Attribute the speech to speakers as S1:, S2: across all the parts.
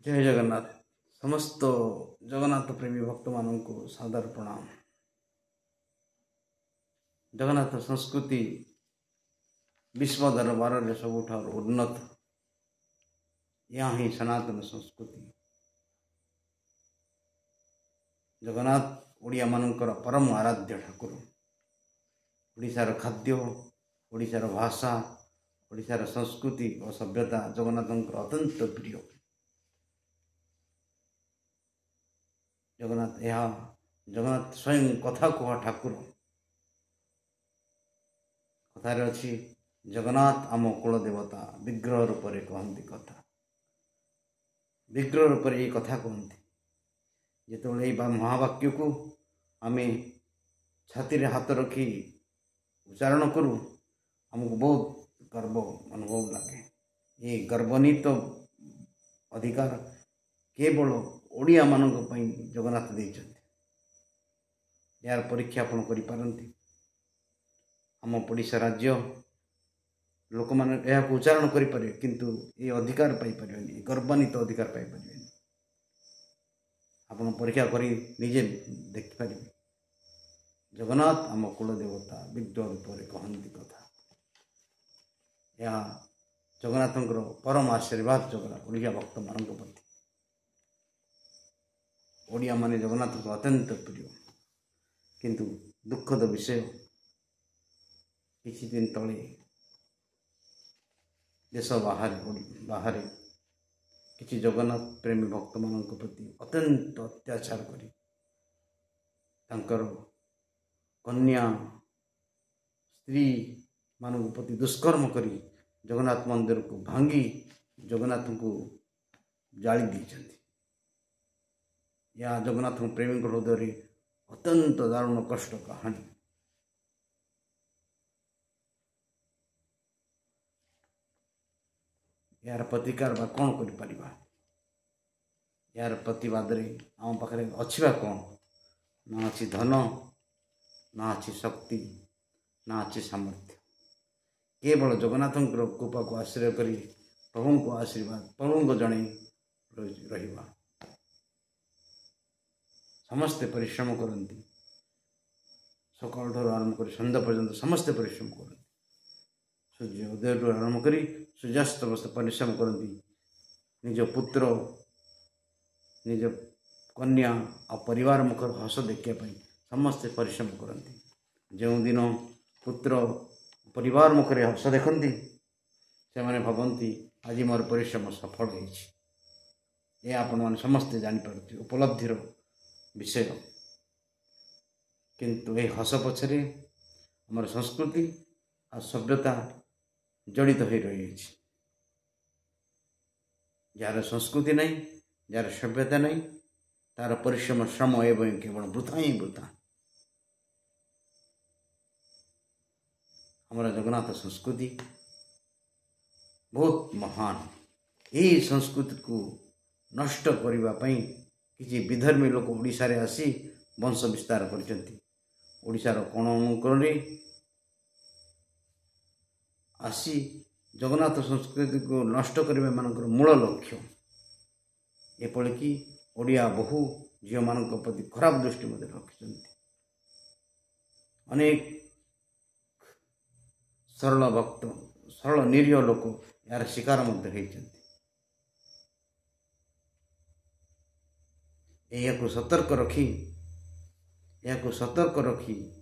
S1: जय जगन्नाथ। समस्त जगन्नाथ प्रेमी भक्त मान को सादर प्रणाम। जगन्नाथ संस्कृति विश्व दरबार में सबुठ उन्नत, यह ही सनातन संस्कृति। जगन्नाथ ओडिया मानकर परम आराध्य ठाकुर। ओडिशार खाद्य, ओडिशार भाषा, ओडिशार संस्कृति और सभ्यता जगन्नाथ अत्यंत प्रिय। जगन्नाथ स्वयं कथा कह ठाकुर। कथार अच्छी जगन्नाथ आम कुल देवता विग्रह रूप से कहती कथा। विग्रह रूप से ये कथा कहती जो महावाक्य को आम छाती हाथ रखी उच्चारण करूँ, आमको बहुत गर्व अनुभव लगे। ये गर्वनीत अधिकार केवल ओडिया मानक जगन्नाथ देइछन्ति। यार परीक्षा आपण करि पारंती। आम ओडिशा राज्य लोक माने यह उच्चारण करि पारे, किंतु ये अधिकार पाई परिबेनी, गर्वान्वित अधिकार पाई परिबेनी। आपण परीक्षा करी निजे देखि पारिबे। जगन्नाथ आम कुल देवता विग्रह रूप से कहती कथा। यह जगन्नाथंकर परम आशीर्वाद जगन्नाथ ओडिया भक्त मान प्रति। ओडिया माने जगन्नाथ को अत्यंत प्रिय। किंतु दुखद विषय, किछि दिन तले देश बाहर किछि जगन्नाथ प्रेमी भक्त मान प्रति अत्यंत अत्याचार करी तांकर कन्या स्त्री मान प्रति दुष्कर्म करी जगन्नाथ मंदिर को भांगी जगन्नाथ को जाली देइछन्ति। या जगन्नाथ प्रेमी हृदय अत्यंत दारुण कष्ट कहानी। यार प्रतिकार बा कौन करि परिबा? यार प्रतिवाद रे आम पाखरे अछिबा कौन? ना अच्छी धन, ना अच्छी शक्ति, ना अच्छी सामर्थ्य। केवल जगन्नाथ कृपा को आश्रय करी प्रभु को आशीर्वाद प्रभु को जन रहिबा। समस्ते परिश्रम करती। सकाल ठार आरंभ कर सन्ध्या पर्यंत समस्ते परिश्रम करती। सूर्य उदय ठार आरंभ कर सूर्यास्त अवस्था परिश्रम करती। निज पुत्र, निज कन्या और परिवार मुखर हस देखापी समस्ते परिश्रम करती। जो दिन पुत्र परिवार मुखर हस देखती से मैंने भावती आज मोर परिश्रम सफल होती। आपण मैंने समस्ते जानीपार उपलब्धिर विषय। किंतु ये हस पछरे आमर संस्कृति और सभ्यता जड़ित हो रही। जार संस्कृति नहीं, जार सभ्यता नहीं, तार परिश्रम श्रम एवं केवल वृथा ही वृथा। हमारा जगन्नाथ संस्कृति बहुत महान। यही संस्कृति को नष्ट करने किसी विधर्मी लोक ओडिशा रे आसी वंश विस्तार करछन्ति। ओडिशार कोण अनुकोण आसी जगन्नाथ संस्कृति को नष्ट करने मानकर मूल लक्ष्य। एपरिकी ओडिया बहु झील मान प्रति खराब दृष्टि रखिछन्ति। अनेक सरल भक्त, सरल निरीह लोक यार शिकार होइछन्ति। यह सतर्क रखी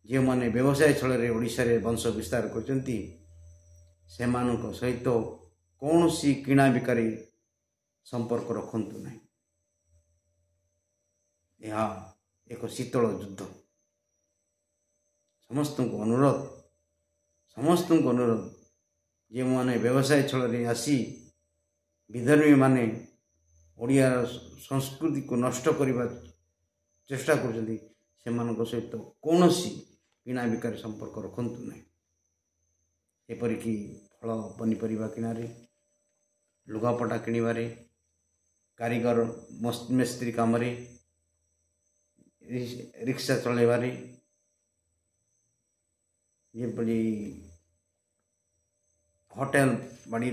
S1: जो माने व्यवसाय छल ओडिशा रे वंश विस्तार करछन्ति से मानक सहित कौन सी किणा बिकारी संपर्क रखंतु नहीं। यह एक शीतल युद्ध। समस्त अनुरोध जो माने व्यवसाय छल आसी विधर्मी माने ओडिया संस्कृति को नष्ट करने चेष्टा कर सहित कौन किणा बिकार संपर्क रखंतु नहीं। एपरिकी फल पनीपरिया किणारे, लुगापटा किणवारे, कारीगर मिस्त्री काम, रिक्शा चलैबारे, जेपरी होटेल बाड़ी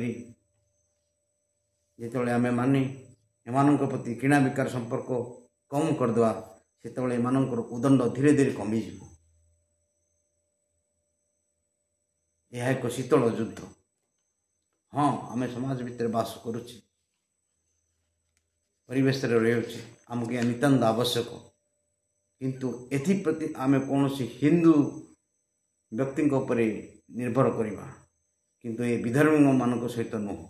S1: ଯେତେବେଳେ ଆମେମାନେ ଏମାନଙ୍କ ପ୍ରତି କିଣା ବିକାର ସମ୍ପର୍କ କମ୍ କରିଦେବା ସେତେବେଳେ ଏମାନଙ୍କର ଉଦଣ୍ଡ ଧୀରେ ଧୀରେ କମିଯିବ। ଏହା ଏକ ଶୀତଳ ଯୁଦ୍ଧ। ହଁ, ଆମେ ସମାଜ ଭିତରେ ବାସ କରୁଛେ, ପରିବେଶରେ ରହୁଛେ, ଆମକୁ ଏହା ନିତାନ୍ତ ଆବଶ୍ୟକ। କିନ୍ତୁ ଏଥିପ୍ରତି ଆମେ କୌଣସି ହିନ୍ଦୁ ବ୍ୟକ୍ତିଙ୍କ ଉପରେ ନିର୍ଭର କରିବା, କିନ୍ତୁ ଏ ବିଧର୍ମୀମାନଙ୍କ ସହିତ ନୁହଁ।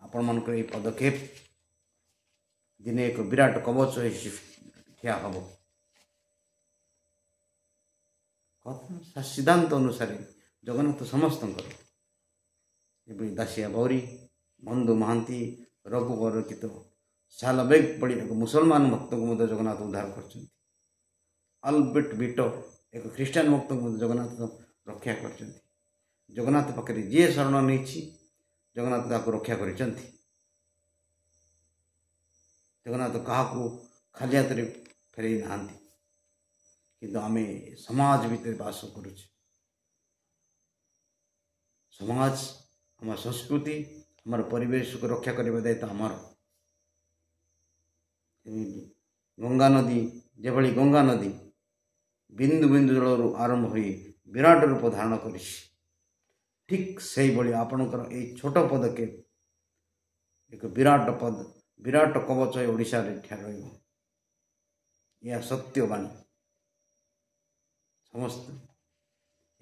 S1: ଆପଣମାନଙ୍କର ଏହି ପଦକ୍ଷେପ ଦିନେ ଏକ ବିରାଟ କବଚ ହୋଇ ଠିଆ ହେବ। ସିଦ୍ଧାନ୍ତ ଅନୁସାରେ ଜଗନ୍ନାଥ ସମସ୍ତଙ୍କର, ଯେପରି ଦାସିଆ ବାଉରୀ, ବନ୍ଧୁ ମହାନ୍ତି, ରଘୁ ବରକିତ, ସାଲବେଗ ଭଳି ଏକ ମୁସଲମାନ ଭକ୍ତଙ୍କୁ ମଧ୍ୟ ଜଗନ୍ନାଥ ଉଦ୍ଧାର କରିଛନ୍ତି। ଆଲବେର୍ଟ ବିଟର ଏକ ଖ୍ରୀଷ୍ଟିଆନ ଭକ୍ତଙ୍କୁ ମଧ୍ୟ ଜଗନ୍ନାଥ ରକ୍ଷା କରିଛନ୍ତି। ଜଗନ୍ନାଥ ପାଖରେ ଯିଏ ଶରଣ ନେଇଛି ଜଗନ୍ନାଥ ତାକୁ ରକ୍ଷା କରିଛନ୍ତି। ଜଗନ୍ନାଥ କାହାକୁ ଖାଲି ହାତରେ ଫେରାଇ ନାହାନ୍ତି। କିନ୍ତୁ ଆମେ ସମାଜ ଭିତରେ ବାସ କରୁଛେ। ସମାଜ, ଆମର ସଂସ୍କୃତି, ଆମର ପରିବେଶକୁ ରକ୍ଷା କରିବା ଦାୟିତ୍ୱ ଆମର। ଗଙ୍ଗା ନଦୀ ଯେଭଳି ଗଙ୍ଗା ନଦୀ ବିନ୍ଦୁ ବିନ୍ଦୁ ଜଳରୁ ଆରମ୍ଭ ହୋଇ ବିରାଟ ରୂପ ଧାରଣ କରିଛି, ଠିକ୍ ସେଇଭଳି ଆପଣଙ୍କର ଏହି ଛୋଟ ପଦକ୍ଷେପ ଏକ ବିରାଟ କବଚ ହୋଇ ଓଡ଼ିଶାରେ ଠିଆ ରହିବ। ଏହା ସତ୍ୟବାଣୀ। ସମସ୍ତେ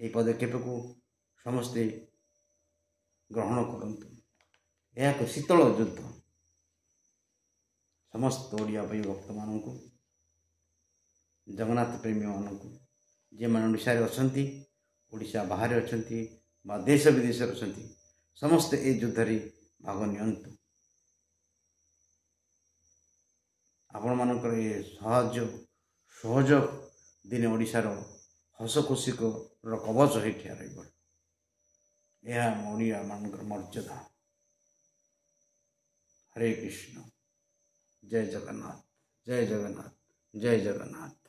S1: ଏହି ପଦକ୍ଷେପକୁ ସମସ୍ତେ ଗ୍ରହଣ କରନ୍ତୁ। ଏହା ଏକ ଶୀତଳ ଯୁଦ୍ଧ। ସମସ୍ତ ଓଡ଼ିଆ ଭାଇ ଭକ୍ତମାନଙ୍କୁ, ଜଗନ୍ନାଥ ପ୍ରେମୀମାନଙ୍କୁ, ଯେଉଁମାନେ ଓଡ଼ିଶାରେ ଅଛନ୍ତି, ଓଡ଼ିଶା ବାହାରେ ଅଛନ୍ତି ବା ଦେଶ ବିଦେଶରେ ଅଛନ୍ତି, ସମସ୍ତେ ଏହି ଯୁଦ୍ଧରେ ଭାଗ ନିଅନ୍ତୁ। ଆପଣମାନଙ୍କର ଏ ସହଯୋଗ ଦିନେ ଓଡ଼ିଶାର ହସ ଖୁସିର କବଚ ହୋଇ ଠିଆ ରହିବ। ଏହା ଆମ ଓଡ଼ିଆମାନଙ୍କର ମର୍ଯ୍ୟାଦା। ହରେ କୃଷ୍ଣ। ଜୟ ଜଗନ୍ନାଥ, ଜୟ ଜଗନ୍ନାଥ, ଜୟ ଜଗନ୍ନାଥ।